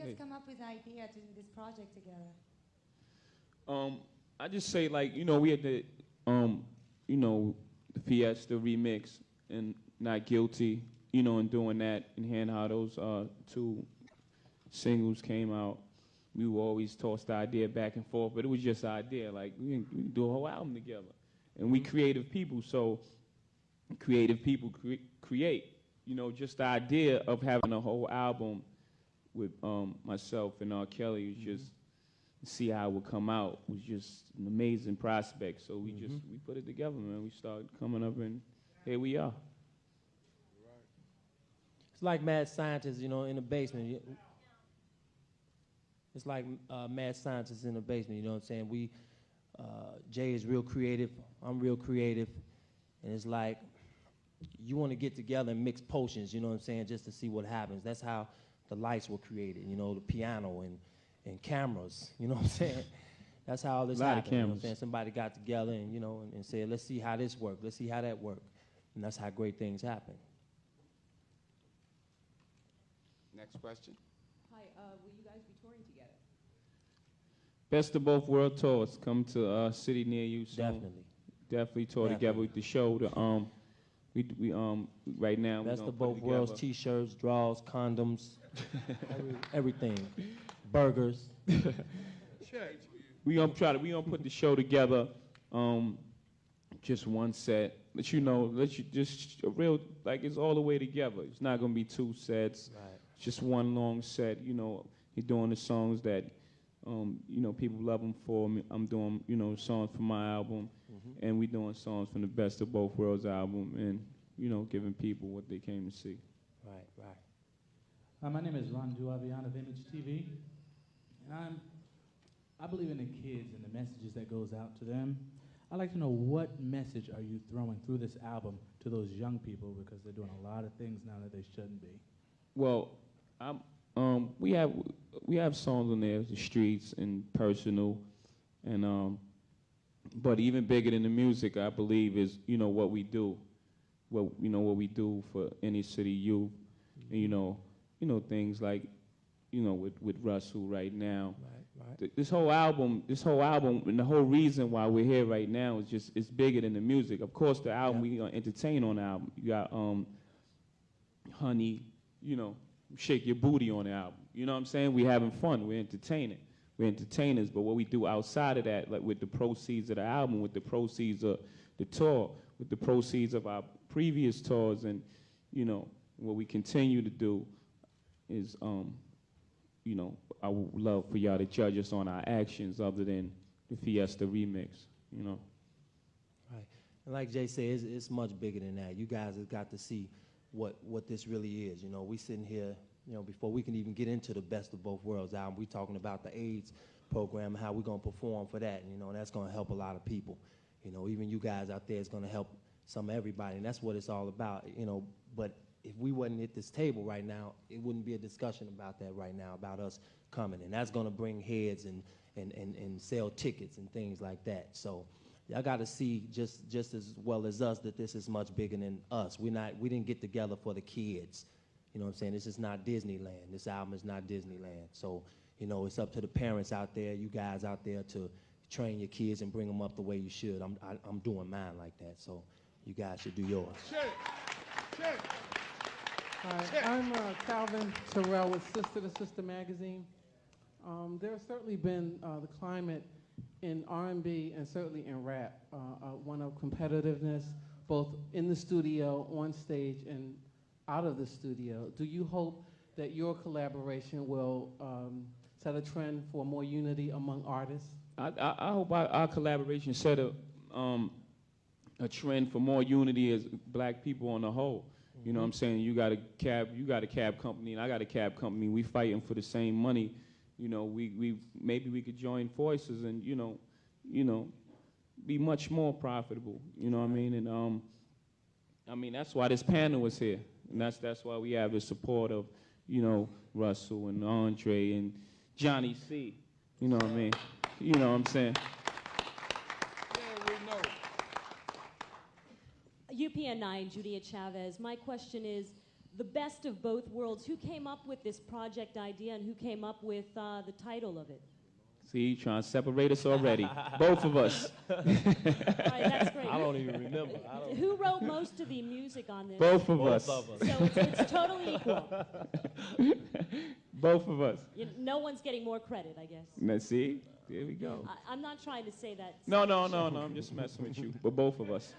guys come up with the idea to do this project together? I just say, like, you know, we had the, you know, the Fiesta remix and Not Guilty, you know, and doing that and hearing how those two singles came out. We would always toss the idea back and forth, but it was just an idea. Like, we can do a whole album together. And we creative people, so creative people create. You know, just the idea of having a whole album with myself and R. Kelly was just, see how it would come out was just an amazing prospect. So we we put it together, man. We started coming up, and here we are. It's like mad scientists, you know, in the basement. It's like mad scientists in the basement, you know what I'm saying? We, Jay is real creative, I'm real creative, and it's like you want to get together and mix potions, you know what I'm saying, just to see what happens. That's how the lights were created, you know, the piano and cameras, you know what I'm saying? That's how all this happened, you know what I'm saying? Somebody got together and, you know, and said, let's see how this works, let's see how that works. And that's how great things happen. Next question. Hi, will you guys be touring together? Best of Both World Tours. Come to a city near you soon. Definitely. Definitely tour together with the show. We right now. Best of Both Worlds, T-shirts, draws, condoms, everything, burgers. We gonna put the show together. Just one set. Let you know. Let you just a real, like, it's all the way together. It's not gonna be two sets. Right. Just one long set. You know, you're doing the songs that you know, people love them for. I'm doing, you know, songs from my album, and we doing songs from the Best of Both Worlds album, and, you know, giving people what they came to see. Right, right. My name is Ron Duavian of Image TV, and I believe in the kids and the messages that goes out to them. I'd like to know, what message are you throwing through this album to those young people, because they're doing a lot of things now that they shouldn't be? Well, we have songs on there, the streets and personal, and but even bigger than the music, I believe, is, you know, what we do, what we do for inner city youth, and, you know things like, you know, with Russell right now. Right. This whole album, and the whole reason why we're here right now is just, it's bigger than the music. Of course, the album, we gonna entertain on the album. You got Honey, you know, Shake Your Booty on the album. You know what I'm saying? We having fun. We're entertaining. We're entertainers. But what we do outside of that, like with the proceeds of the album, with the proceeds of the tour, with the proceeds of our previous tours, and, you know, what we continue to do is, you know, I would love for y'all to judge us on our actions other than the Fiesta remix, you know. Right. And like Jay said, it's much bigger than that. You guys have got to see what this really is. You know, we sitting here, you know, before we can even get into the Best of Both Worlds album, we talking about the AIDS program and how we're going to perform for that. And, you know, that's going to help a lot of people. You know, even you guys out there is going to help everybody, and that's what it's all about, you know. But if we wasn't at this table right now, it wouldn't be a discussion about that right now, about us coming. And that's going to bring heads and sell tickets and things like that. So y'all got to see just as well as us that this is much bigger than us. We didn't get together for the kids. You know what I'm saying? This is not Disneyland. This album is not Disneyland. So, you know, it's up to the parents out there, you guys out there, to train your kids and bring them up the way you should. I'm doing mine like that. So you guys should do yours. Hi, I'm Calvin Terrell with Sister to Sister magazine. There has certainly been the climate in R&B and certainly in rap, one of competitiveness, both in the studio, on stage, and out of the studio. Do you hope that your collaboration will set a trend for more unity among artists? I hope our collaboration set a trend for more unity as black people on the whole. You know what I'm saying? You got a cab company, and I got a cab company. We fighting for the same money. You know, maybe we could join forces and, you know, be much more profitable. You know what I mean? And I mean, that's why this panel is here, and that's why we have the support of, you know, Russell and Andre and Johnny C. You know what I mean? You know what I'm saying? UPN 9, Judia Chavez. My question is, the best of both worlds. Who came up with this project idea and who came up with the title of it? See, trying to separate us already. Both of us. All right, that's great. I don't even remember. Who wrote most of the music on this? Both of us. So it's totally equal. Both of us. No one's getting more credit, I guess. Now, see? There we go. I'm not trying to say that. No, I'm just messing with you. But both of us.